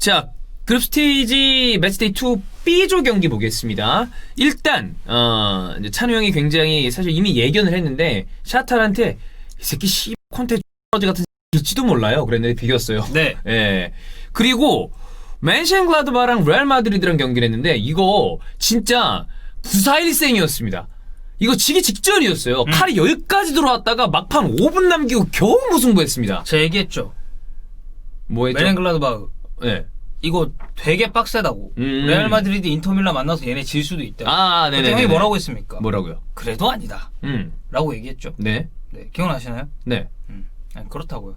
자, 그룹 스테이지 매치데이 2 B조 경기 보겠습니다. 일단 이제 찬우 형이 굉장히 사실 이미 예견을 했는데 샤탈한테 이 새끼 콘테 X 같은 일지도 몰라요. 그랬는데 비겼어요. 네. 예. 그리고 맨션글라드바랑 레알 마드리드랑 경기를 했는데 이거 진짜 부사일생이었습니다. 이거 지기 직전이었어요. 칼이 여기까지 들어왔다가 막판 5분 남기고 겨우 무승부했습니다. 제가 얘기했죠. 뭐 했죠? 메넨글라드바흐. 네. 이거 되게 빡세다고. 레알 마드리드 인터밀란 만나서 얘네 질 수도 있다. 아, 그때 네네. 형이 뭐라고 했습니까? 뭐라고요? 그래도 아니다. 라고 얘기했죠. 네. 네, 기억나시나요? 네. 아니, 그렇다고요.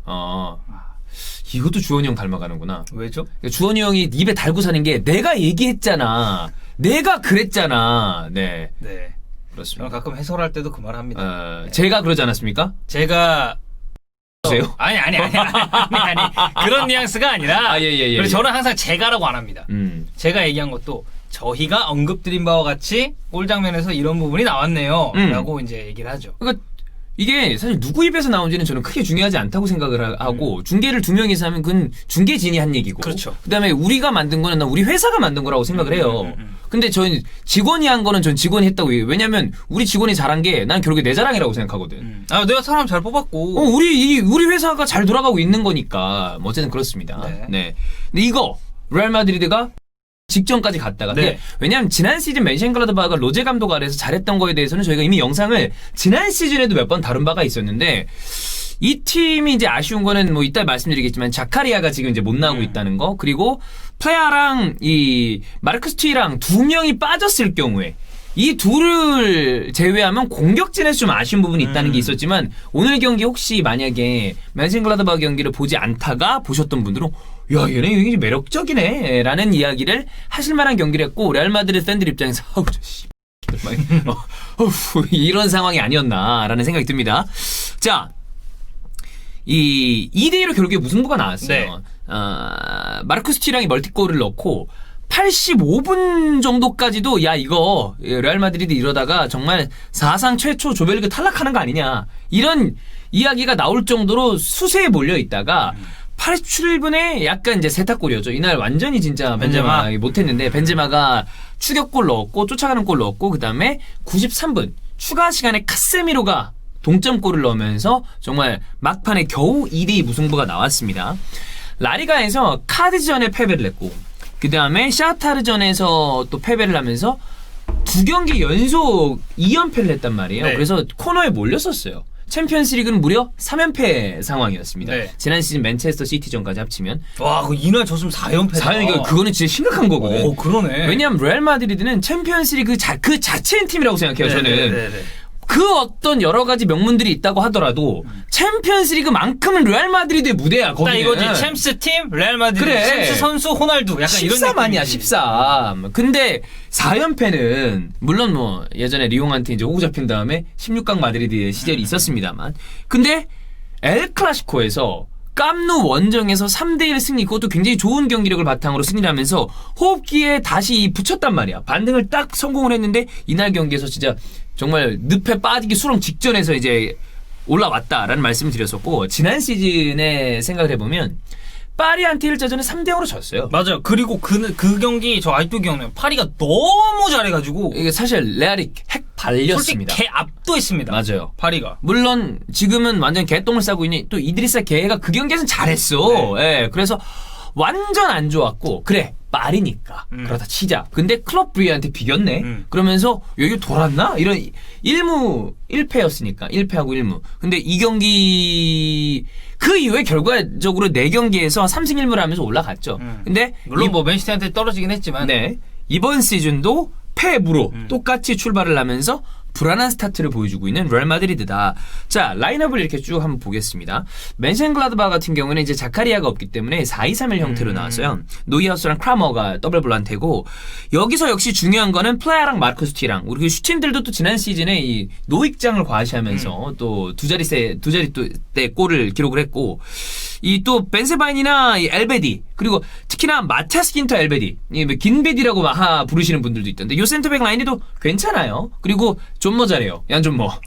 이것도 주원이 형 닮아가는구나. 왜죠? 주원이 형이 입에 달고 사는 게 내가 얘기했잖아. 내가 그랬잖아. 네. 네. 그렇습니다. 저는 가끔 해설할 때도 그 말을 합니다. 네. 제가 그러지 않았습니까? 제가 보세요. 아니 그런 뉘앙스가 아니라 예. 그리고 저는 항상 제가라고 안 합니다. 제가 얘기한 것도 저희가 언급드린 바와 같이 골 장면에서 이런 부분이 나왔네요 라고 이제 얘기를 하죠. 그러니까 이게 사실 누구 입에서 나온지는 저는 크게 중요하지 않다고 생각을 하고 중계를 두 명이서 하면 그건 중계진이 한 얘기고 그렇죠. 그다음에 우리가 만든 거는 우리 회사가 만든 거라고 생각을 해요. 근데 저희 직원이 한 거는 전 직원이 했다고 해요. 왜냐면 우리 직원이 잘한 게 난 결국에 내 자랑이라고 생각하거든. 내가 사람 잘 뽑았고 우리 회사가 잘 돌아가고 있는 거니까 뭐 어쨌든 그렇습니다. 네. 근데 이거 레알 마드리드가 직전까지 갔다가 네. 왜냐하면 지난 시즌 맨션글라드바흐가 로제 감독 아래에서 잘했던 거에 대해서는 저희가 이미 영상을 지난 시즌에도 몇 번 다룬 바가 있었는데 이 팀이 이제 아쉬운 거는 뭐 이따 말씀드리겠지만 자카리아가 지금 이제 못 나오고 있다는 거 그리고 플레아랑 이 마르크스 튀랑 두 명이 빠졌을 경우에 이 둘을 제외하면 공격진에서 좀 아쉬운 부분이 있다는 게 있었지만 오늘 경기 혹시 만약에 맨션글라드바흐 경기를 보지 않다가 보셨던 분들은 야 얘네 굉장히 매력적이네 라는 이야기를 하실 만한 경기를 했고 레알 마드리드 팬들 입장에서 아우 저 씨 이런 상황이 아니었나 라는 생각이 듭니다. 자, 이 2대2로 결국에 무승부가 나왔어요. 네. 마르쿠스 튀랑이 멀티골을 넣고 85분 정도까지도 야 이거 레알 마드리드 이러다가 정말 사상 최초 조별리그 탈락하는 거 아니냐 이런 이야기가 나올 정도로 수세에 몰려 있다가 87분에 약간 이제 세탁골이었죠. 이날 완전히 진짜 벤제마 못했는데 벤제마가 추격골 넣었고 쫓아가는 골 넣었고 그 다음에 93분 추가 시간에 카세미로가 동점골을 넣으면서 정말 막판에 겨우 2대2 무승부가 나왔습니다. 라리가에서 카디즈전에 패배를 했고 그 다음에 샤타르전에서 또 패배를 하면서 두 경기 연속 2연패를 했단 말이에요. 네. 그래서 코너에 몰렸었어요. 챔피언스리그는 무려 3연패 상황이었습니다. 네. 지난 시즌 맨체스터 시티전까지 합치면 와, 그 이날 졌으면 4연패다. 4연패 그거는 진짜 심각한 거거든. 오, 그러네. 왜냐하면 레알 마드리드는 챔피언스리그 그 자체인 팀이라고 생각해요. 저는. 네네네네. 그 어떤 여러 가지 명문들이 있다고 하더라도 챔피언스리그만큼은 레알 마드리드의 무대야. 딱 거기는. 이거지. 챔스 팀, 레알 마드리드, 그래. 챔스 선수, 호날두. 약간 이런 13 아니야, 느낌이지. 13. 근데 4연패는 물론 뭐 예전에 리옹한테 이제 호구 잡힌 다음에 16강 마드리드의 시절이 있었습니다만 근데 엘 클라시코에서 깜누 원정에서 3대1 승리 그것도 굉장히 좋은 경기력을 바탕으로 승리를 하면서 호흡기에 다시 붙였단 말이야. 반등을 딱 성공을 했는데 이날 경기에서 진짜 정말 늪에 빠지기 수렁 직전에서 이제 올라왔다라는 말씀을 드렸었고 지난 시즌에 생각을 해보면 파리한테 1차전에 3대0으로 졌어요. 맞아요. 그리고 그 경기 저 아직도 기억나요. 파리가 너무 잘해가지고 이게 사실 레알이 핵 발렸습니다. 솔직히 개 압도했습니다. 맞아요. 파리가. 물론 지금은 완전 개똥을 싸고 있는 또 이드리사 개가 그 경기에서는 잘했어. 예, 그래서 완전 안 좋았고 그래 파리니까 그렇다 치자. 근데 클럽 브리한테 비겼네. 그러면서 여기 돌았나? 이런 1무 1패였으니까 1패하고 1무. 근데 이 경기 그 이후에 결과적으로 4경기에서 3승 1무를 하면서 올라갔죠. 근데 물론 뭐 맨시티한테 떨어지긴 했지만 네. 이번 시즌도 패무로 똑같이 출발을 하면서 불안한 스타트를 보여주고 있는 레알 마드리드다. 자, 라인업을 이렇게 쭉 한번 보겠습니다. 맨션글라드바흐 같은 경우는 이제 자카리아가 없기 때문에 4-2-3-1 형태로 나왔어요. 노이하우스랑 크라머가 더블 볼란테고 여기서 역시 중요한 거는 플레아랑 마르쿠스 튀랑 우리 슈팅들도 또 지난 시즌에 이 노익장을 과시하면서 또 두 자리 때 골을 기록을 했고 이 또 벤세바인이나 이 엘베디 그리고 특히나 마티아스 긴터 엘베디 이 긴베디라고 부르시는 분들도 있던데 요 센터백 라인에도 괜찮아요. 그리고 존머 잘해요. 얀존머.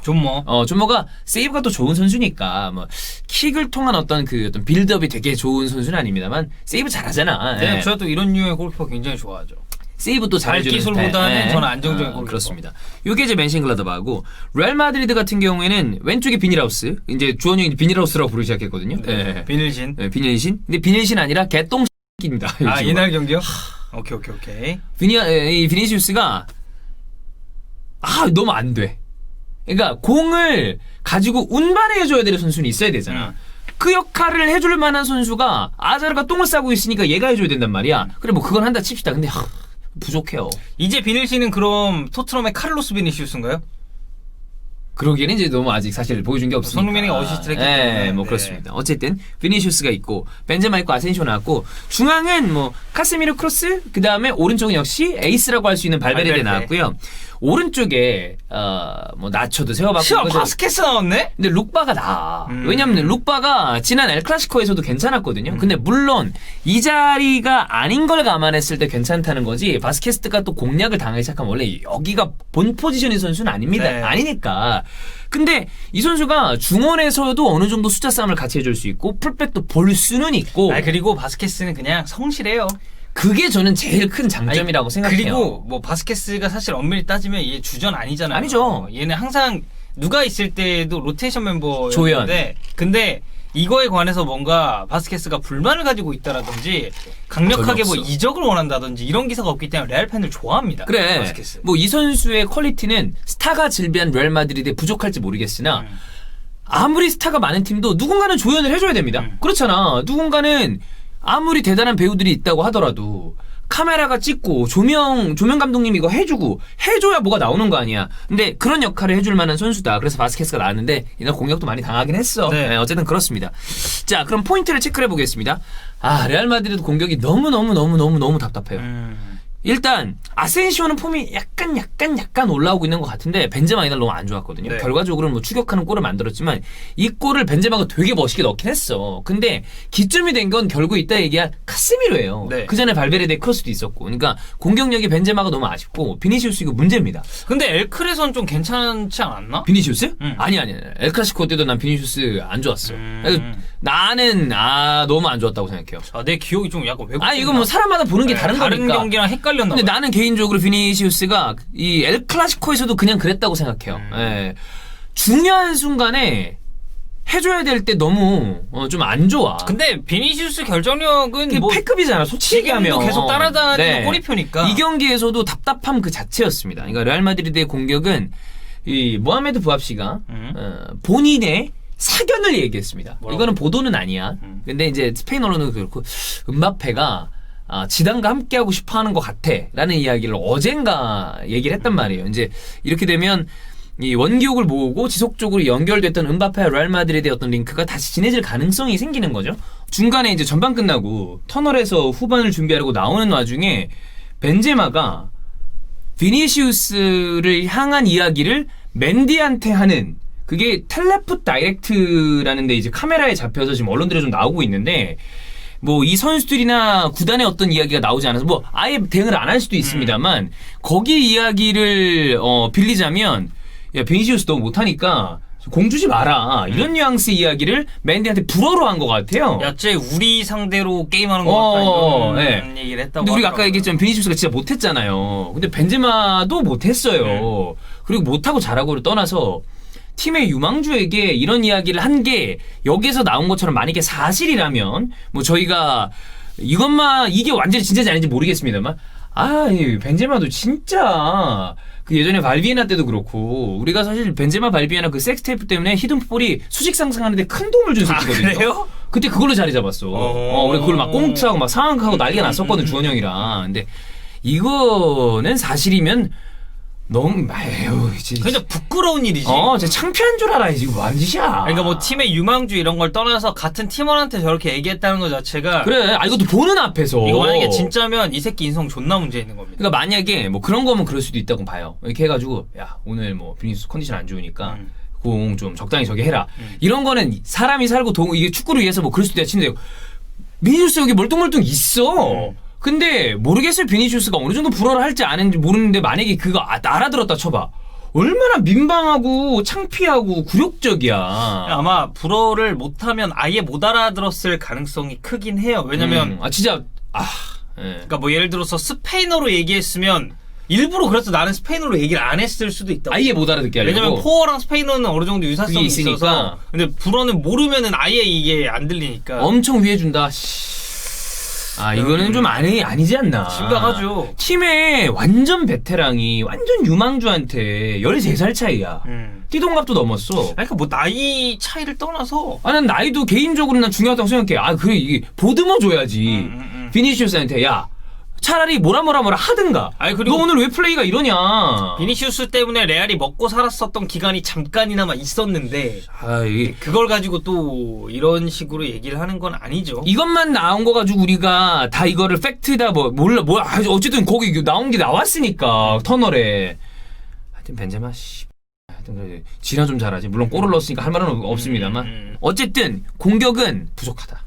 존머가 세이브가 또 좋은 선수니까 뭐 킥을 통한 어떤 빌드업이 되게 좋은 선수는 아닙니다만 세이브 잘하잖아. 네, 예. 저도 이런 유형의 골키퍼 굉장히 좋아하죠. 세이브도 잘해주는 발기술보다는 스타일. 저는 안정적인 골키퍼. 그렇습니다. 요게 이제 맨싱글라드바하고 레알 마드리드 같은 경우에는 왼쪽에 비닐하우스 이제 주원이 형이 비닐하우스라고 부르기 시작했거든요. 네. 비닐신. 네, 비닐신. 근데 비닐신 아니라 개똥입니다. 아 옛날 경기요? 오케이. 이 비니시우스가 너무 안 돼. 그러니까 공을 가지고 운반해줘야 되는 선수는 있어야 되잖아. 그 역할을 해줄 만한 선수가 아자르가 똥을 싸고 있으니까 얘가 해줘야 된단 말이야. 그래 뭐 그건 한다 칩시다. 근데 부족해요. 이제 비닐씨는 그럼 토트넘의 카를로스 비니시우스인가요? 그러기에는 이제 너무 아직 사실 보여준 게 없으니까. 손흥민이 어시스트를 했기 때문에. 뭐 그렇습니다. 어쨌든 비니시우스가 있고 벤제마 있고 아센시오 나왔고 중앙은 뭐 카세미르 크로스 그 다음에 오른쪽은 역시 에이스라고 할 수 있는 발베르데 나왔고요. 오른쪽에 뭐 나초도 세워봤고. 바스케스 나왔네? 근데 룩바가 나아. 왜냐면 룩바가 지난 엘 클라시코에서도 괜찮았거든요. 근데 물론 이 자리가 아닌 걸 감안했을 때 괜찮다는 거지. 바스케스가 또 공략을 당하기 시작하면 원래 여기가 본 포지션의 선수는 아닙니다. 네. 아니니까. 근데 이 선수가 중원에서도 어느 정도 숫자 싸움을 같이 해줄 수 있고 풀백도 볼 수는 있고. 그리고 바스케스는 그냥 성실해요. 그게 저는 제일 큰 장점이라고 생각해요. 그리고 뭐 바스케스가 사실 엄밀히 따지면 얘 주전 아니잖아요. 아니죠. 얘는 항상 누가 있을 때도 로테이션 멤버였는데 조연. 근데 이거에 관해서 뭔가 바스케스가 불만을 가지고 있다라든지 강력하게 뭐 이적을 원한다든지 이런 기사가 없기 때문에 레알 팬들 좋아합니다. 그래. 바스케스. 뭐 이 선수의 퀄리티는 스타가 질비한 레알 마드리드에 부족할지 모르겠으나 아무리 스타가 많은 팀도 누군가는 조연을 해줘야 됩니다. 그렇잖아. 누군가는 아무리 대단한 배우들이 있다고 하더라도 카메라가 찍고 조명 감독님이 이거 해줘야 뭐가 나오는 거 아니야. 근데 그런 역할을 해줄 만한 선수다. 그래서 바스케스가 나왔는데 이날 공격도 많이 당하긴 했어. 네. 어쨌든 그렇습니다. 자, 그럼 포인트를 체크해 보겠습니다. 레알 마드리드 공격이 너무 답답해요. 일단 아센시오는 폼이 약간 올라오고 있는 것 같은데 벤제마 이날 너무 안 좋았거든요. 네. 결과적으로는 뭐 추격하는 골을 만들었지만 이 골을 벤제마가 되게 멋있게 넣긴 했어. 근데 기점이 된 건 결국 이따 얘기할 카스미르예요. 네. 그 전에 발베르데 크로스도 있었고, 그러니까 공격력이 벤제마가 너무 아쉽고 비니시우스 이거 문제입니다. 근데 엘클에선 좀 괜찮지 않았나? 비니시우스? 아니 엘 클라시코 때도 난 비니시우스 안 좋았어. 나는 너무 안 좋았다고 생각해요. 내 기억이 좀 약간 왜곡. 이거 뭐 사람마다 보는 게 다른 다른 거니까. 경기랑 헷갈렸나 근데 봐요. 나는 개인적으로 비니시우스가 이 엘 클라시코에서도 그냥 그랬다고 생각해요. 예. 중요한 순간에 해줘야 될 때 너무 좀 안 좋아. 근데 비니시우스 결정력은 뭐 패급이잖아. 솔직히 지금도 하면 계속 따라다니는 꼬리표니까. 이 경기에서도 답답함 그 자체였습니다. 그러니까 레알 마드리드의 공격은 이 모하메드 부합씨가 본인의 사견을 얘기했습니다. 뭐라고? 이거는 보도는 아니야. 근데 이제 스페인 언론은 그렇고 음바페가 지단과 함께하고 싶어하는 것 같아라는 이야기를 어젠가 얘기를 했단 말이에요. 이제 이렇게 되면 이 원기옥을 모으고 지속적으로 연결됐던 음바페와 레알 마드리드의 어떤 링크가 다시 진해질 가능성이 생기는 거죠. 중간에 이제 전반 끝나고 터널에서 후반을 준비하려고 나오는 와중에 벤제마가 비니시우스를 향한 이야기를 맨디한테 하는 그게 텔레풋 다이렉트라는 데 이제 카메라에 잡혀서 지금 언론들에 좀 나오고 있는데 뭐 이 선수들이나 구단의 어떤 이야기가 나오지 않아서 뭐 아예 대응을 안 할 수도 있습니다만 거기 이야기를 빌리자면 야 비니시우스 너무 못하니까 공 주지 마라 이런 뉘앙스 이야기를 맨디한테 불어로 한 것 같아요. 야채 우리 상대로 게임하는 것 같다 이런 네. 얘기를 했다고. 근데 우리가 아까 얘기했지만 비니시우스가 진짜 못했잖아요. 근데 벤제마도 못했어요. 그리고 못하고 잘하고를 떠나서 팀의 유망주에게 이런 이야기를 한 게 여기서 나온 것처럼 만약에 사실이라면 뭐 저희가 이게 완전히 진짜인지 아닌지 모르겠습니다만 이 벤제마도 진짜 그 예전에 발비에나 때도 그렇고 우리가 사실 벤제마 발비에나 그 섹스테이프 때문에 히든풋볼이 수직 상승하는데 큰 도움을 준 새끼거든요. 그래요? 그때 그걸로 자리 잡았어. 우리 그걸 막 꽁트하고 막 상황하고 난리가 났었거든 주원 형이랑. 근데 이거는 사실이면 너무 이제 그냥 부끄러운 일이지. 진짜 창피한 줄 알아. 이거 완 짓이야. 그러니까 뭐 팀의 유망주 이런 걸 떠나서 같은 팀원한테 저렇게 얘기했다는 것 자체가 그래. 이것도 보는 앞에서. 이거 만약에 진짜면 이 새끼 인성 존나 문제 있는 겁니다. 그러니까 만약에 뭐 그런 거면 그럴 수도 있다고 봐요. 이렇게 해가지고 야 오늘 뭐 비니시우스 컨디션 안 좋으니까 공 좀 적당히 저기 해라. 이런 거는 사람이 살고 이게 축구를 위해서 뭐 그럴 수도 있다 치는데 비니시우스 여기 멀뚱멀뚱 있어. 근데 모르겠어요. 비니시우스가 어느 정도 불어를 할지 아는지 모르는데 만약에 그거 알아들었다 쳐봐. 얼마나 민망하고 창피하고 굴욕적이야. 아마 불어를 못하면 아예 못 알아들었을 가능성이 크긴 해요. 왜냐면 진짜 예. 그러니까 뭐 예를 들어서 스페인어로 얘기했으면 일부러 그래서 나는 스페인어로 얘기를 안 했을 수도 있다. 아예 못 알아듣게 하려고. 왜냐면 포어랑 스페인어는 어느 정도 유사성이 있으니까. 있어서. 근데 불어는 모르면은 아예 이게 안 들리니까. 엄청 위해준다. 이거는 좀 아니지 않나. 심각하죠. 팀의 완전 베테랑이 완전 유망주한테 13살 차이야. 띠동갑도 넘었어. 그러니까 뭐 나이 차이를 떠나서. 난 나이도 개인적으로 난 중요하다고 생각해. 그래, 이게 보듬어 줘야지. 비니시우스한테, 야, 차라리 뭐라 하든가. 그리고 너 오늘 왜 플레이가 이러냐. 비니시우스 때문에 레알이 먹고 살았었던 기간이 잠깐이나마 있었는데 그걸 가지고 또 이런 식으로 얘기를 하는 건 아니죠. 이것만 나온 거 가지고 우리가 다 이거를 팩트다 몰라 어쨌든 거기 나온 게 나왔으니까 터널에 하여튼 벤제마 하여튼 지나 좀 잘하지. 물론 골을 넣었으니까 할 말은 없습니다만 어쨌든 공격은 부족하다.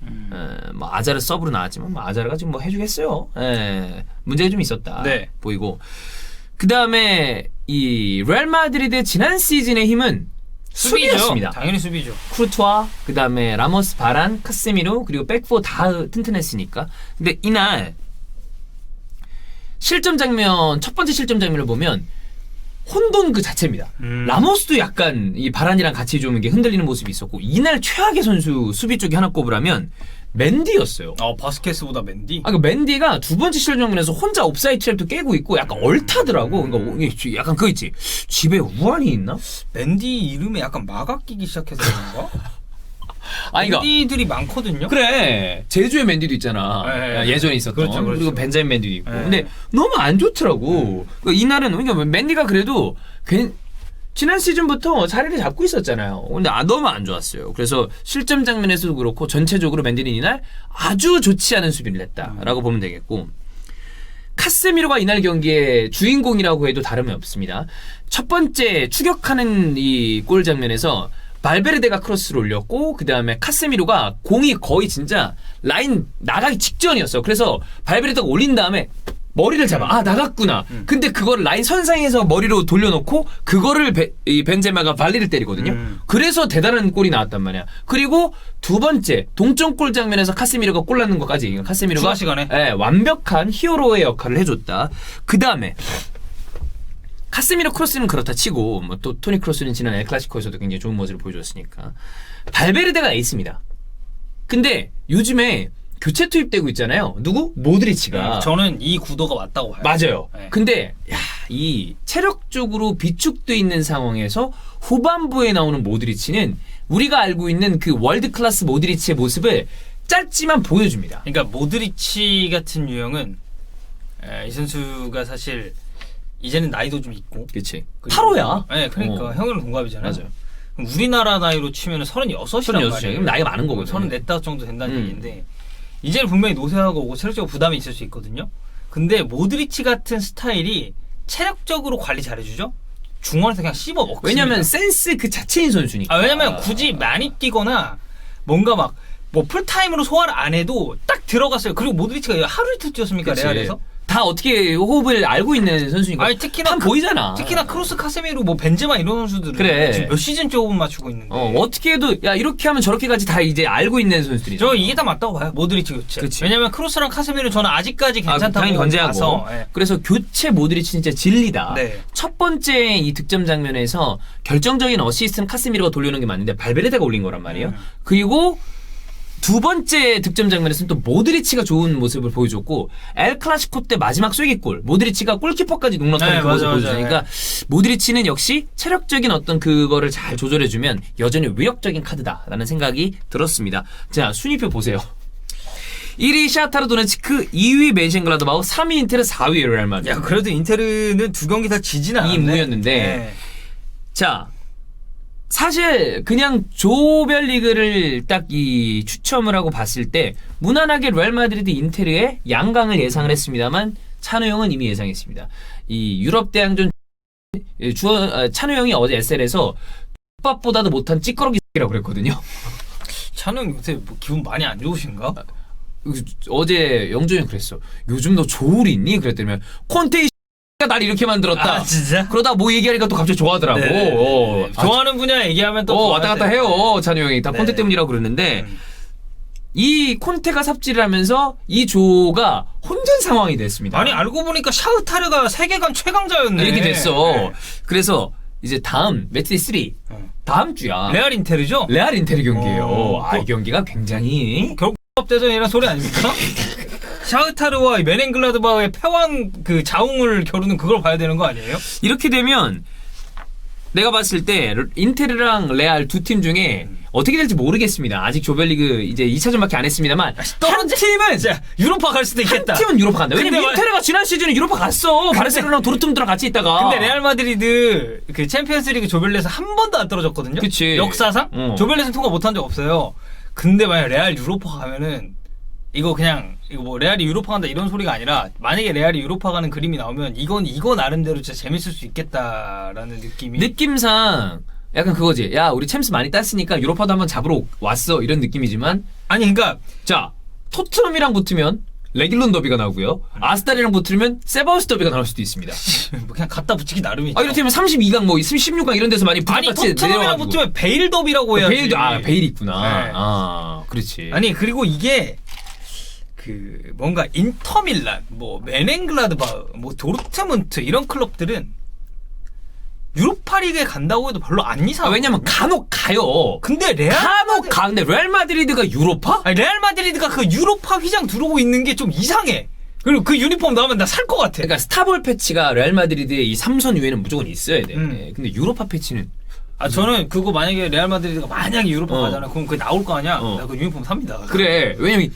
뭐 아자르 서브로 나왔지만 뭐 아자르가 지금 뭐 해주겠어요. 문제가 좀 있었다. 네. 보이고 그 다음에 이 레알 마드리드의 지난 시즌의 힘은 수비였습니다. 당연히 수비죠. 쿠르투아, 그 다음에 라모스, 바란, 카세미로 그리고 백포 다 튼튼했으니까. 근데 이날 실점 장면 첫 번째 실점 장면을 보면 혼돈 그 자체입니다. 라모스도 약간 이 바란이랑 같이 좀 이게 흔들리는 모습이 있었고 이날 최악의 선수 수비 쪽에 하나 꼽으라면 맨디였어요. 바스케스보다 맨디? 그 맨디가 두 번째 실점 장면에서 혼자 옵사이드 트랩도 깨고 있고 약간 얼타더라고. 그러니까 약간 그거 있지. 집에 우환이 있나? 맨디 이름에 약간 마가 끼기 시작해서 그런가? 그러니까 맨디들이 많거든요. 그래. 제주의 맨디도 있잖아. 네. 예전에 있었던. 그렇죠. 그리고 벤자민 맨디도 있고. 네. 근데 너무 안 좋더라고. 이날은 그러니까 맨디가 그래도 지난 시즌부터 자리를 잡고 있었잖아요. 근데 너무 안 좋았어요. 그래서 실점 장면에서도 그렇고 전체적으로 맨디는 이날 아주 좋지 않은 수비를 했다라고 보면 되겠고. 카세미로가 이날 경기의 주인공이라고 해도 다름이 없습니다. 첫 번째 추격하는 이 골 장면에서 발베르데가 크로스를 올렸고 그 다음에 카세미로가 공이 거의 진짜 라인 나가기 직전이었어요. 그래서 발베르데가 올린 다음에 머리를 잡아. 나갔구나. 근데 그거를 라인 선상에서 머리로 돌려놓고 그거를 이 벤제마가 발리를 때리거든요. 그래서 대단한 골이 나왔단 말이야. 그리고 두 번째 동점골 장면에서 카세미로가 골 넣는 것까지 카세미로가 추가 시간에 완벽한 히어로의 역할을 해줬다. 그 다음에 카세미로 크로스는 그렇다 치고 뭐 또 토니 크로스는 지난 엘 클라시코에서도 굉장히 좋은 모습을 보여줬으니까 발베르데가 에이스입니다. 근데 요즘에 교체 투입되고 있잖아요. 누구? 모드리치가. 저는 이 구도가 맞다고 봐요. 맞아요. 네. 근데 이 체력적으로 비축돼 있는 상황에서 후반부에 나오는 모드리치는 우리가 알고 있는 그 월드 클래스 모드리치의 모습을 짧지만 보여줍니다. 그러니까 모드리치 같은 유형은 이 선수가 사실 이제는 나이도 좀 있고. 그렇지. 8호야. 네, 그러니까 형이랑 동갑이잖아요. 맞아요. 그럼 우리나라 나이로 치면 36이란 말이에요. 그럼 나이가 많은 거거든요. 34 정도 된다는 얘기인데 이제는 분명히 노쇠하고 오고 체력적으로 부담이 있을 수 있거든요. 근데 모드리치 같은 스타일이 체력적으로 관리 잘해주죠. 중원에서 그냥 씹어 먹습니다. 왜냐면 센스 그 자체인 선수니까. 왜냐면 굳이 많이 뛰거나 뭔가 막 뭐 풀타임으로 소화를 안 해도 딱 들어갔어요. 그리고 모드리치가 하루 이틀 뛰었습니까? 그치. 레알에서? 다 어떻게 호흡을 알고 있는 선수니까. 특히나 보이잖아. 특히나 크로스, 카세미로, 뭐 벤제마 이런 선수들은 그래. 지금 몇 시즌째 호흡 맞추고 있는데. 어떻게 해도 이렇게 하면 저렇게까지 다 이제 알고 있는 선수들이죠. 저 이게 다 맞다고 봐요. 모드리치 교체. 그치. 왜냐면 크로스랑 카세미로 저는 아직까지 괜찮다고 당연히 건재하고. 봐서. 예. 그래서 교체 모드리치 진짜 진리다. 네. 첫 번째 이 득점 장면에서 결정적인 어시스트는 카세미로가 돌려놓은 게 맞는데 발베르데가 올린 거란 말이에요. 그리고 두 번째 득점 장면에서는 또 모드리치가 좋은 모습을 보여줬고 엘 클라시코 때 마지막 쐐기골 모드리치가 골키퍼까지 농락하는 그 모습을 보여주니까 모드리치는 역시 체력적인 어떤 그거를 잘 조절해주면 여전히 위력적인 카드다라는 생각이 들었습니다. 자, 순위표 보세요. 1위 샤타르 도네츠크, 2위 멘셴글라드바흐, 3위 인테르, 4위 레알 마드리드. 야, 그래도 인테르는 두 경기 다 지진 않았네. 2무였는데 네. 자, 사실 그냥 조별리그를 딱 이 추첨을 하고 봤을 때 무난하게 레알 마드리드 인테르의 양강을 예상을 했습니다만 찬우 형은 이미 예상했습니다. 이 유럽 대항전 찬우 형이 어제 SL에서 족밥보다도 못한 찌꺼러기 X라고 그랬거든요. 찬우 형 요새 뭐 기분 많이 안 좋으신가? 어제 영준이 형 그랬어. 요즘 너 조울 있니? 그랬더니 콘테 X가 날 이렇게 만들었다. 아 진짜? 그러다 뭐 얘기하니까 또 갑자기 좋아하더라고. 네. 좋아하는 분야 얘기하면 또 왔다 갔다 해요. 찬우 형이 다 네. 콘테 때문이라고 그러는데 이 콘테가 삽질을 하면서 이 조가 혼전 상황이 됐습니다. 아니 알고 보니까 샤흐타르가 세계관 최강자였네. 이렇게 됐어. 네. 그래서 이제 다음 매치 3 다음 주야. 레알 인테르죠? 레알 인테르 경기예요. 이 그- 경기가 굉장히 결국 대전이란 소리 아닙니까? 샤흐타르와 메넨글라드바흐의 패왕 그 자웅을 겨루는 그걸 봐야 되는 거 아니에요? 이렇게 되면 내가 봤을 때 인테르랑 레알 두 팀 중에 어떻게 될지 모르겠습니다. 아직 조별리그 이제 2차전밖에 안 했습니다만 한 팀은 자, 유로파 갈 수도 한 있겠다. 팀은 유로파 간다. 왜냐면 근데 인테르가 지난 시즌에 유로파 갔어. 바르셀로나랑 도르트문드랑 같이 있다가. 근데 레알 마드리드 그 챔피언스리그 조별리그에서 한 번도 안 떨어졌거든요. 그치. 역사상 조별리그 통과 못한 적 없어요. 근데 만약 레알 유로파 가면은 이거 뭐 레알이 유로파 간다 이런 소리가 아니라 만약에 레알이 유로파 가는 그림이 나오면 이거 나름대로 진짜 재밌을 수 있겠다라는 느낌이. 느낌상 약간 그거지. 야, 우리 챔스 많이 땄으니까 유로파도 한번 잡으러 왔어. 이런 느낌이지만 아니 그러니까 자, 토트넘이랑 붙으면 레길론 더비가 나오고요. 아스날이랑 붙으면 세바우스 더비가 나올 수도 있습니다. 뭐 그냥 갖다 붙이기 나름이죠. 이렇다면 32강 뭐 16강 이런 데서 많이 아니 붙어같이 토트넘이랑 붙으면 베일 더비라고 해야지. 베일 있구나. 네. 아, 그렇지. 아니 그리고 이게 그 뭔가 인터밀란, 뭐 메넨글라드바흐, 뭐 도르트문트 이런 클럽들은 유로파리그에 간다고 해도 별로 안 이상. 왜냐면 간혹 가요. 근데 레알 간혹 가. 근데 레알 마드리드가 유로파? 아니, 레알 마드리드가 그 유로파 휘장 두르고 있는 게 좀 이상해. 그리고 그 유니폼 나오면 나 살 것 같아. 그러니까 스타볼 패치가 레알 마드리드의 이 3선 위에는 무조건 있어야 돼. 음. 네, 근데 유로파 패치는 아 저는 그거 만약에 레알 마드리드가 만약에 유로파 어. 가잖아. 그럼 그게 나올 거 아니야. 어. 나 그 유니폼 삽니다. 그래. 왜냐면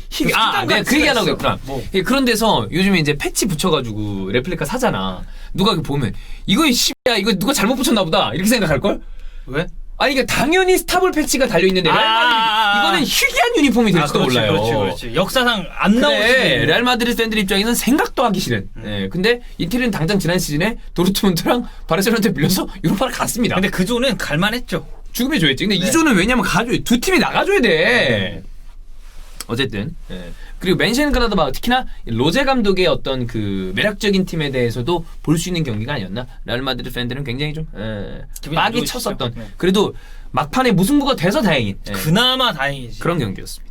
내가 그 얘기 하려고 했구나. 뭐. 예, 그런 데서 요즘에 이제 패치 붙여가지고 레플리카 사잖아. 누가 보면 이거 이거 누가 잘못 붙였나 보다 이렇게 생각할 걸? 왜? 아니 그러니까 당연히 스타볼 패치가 달려 있는데 레알 마드리드 이거는 희귀한 유니폼이 될지도 몰라요. 그렇지. 역사상 안 나올 수도 그래, 있고. 레알 마드리드 팬들 입장에서는 생각도 하기 싫은. 예, 근데 인테리는 당장 지난 시즌에 도르트문트랑 바르셀로나한테 밀려서 유로파를 갔습니다. 근데 그 조는 갈만했죠. 죽음의 조였지. 근데 네. 이 조는 왜냐면 두 팀이 나가줘야 돼. 어쨌든. 예. 그리고 맨시즌그라드바흐 특히나 로제 감독의 어떤 그 매력적인 팀에 대해서도 볼 수 있는 경기가 아니었나. 레알 마드리드 팬들은 굉장히 좀 기분이 안 빡이 좋으시죠? 쳤었던. 네. 그래도 막판에 무승부가 돼서 다행인. 예. 그나마 다행이지. 그런 경기였습니다.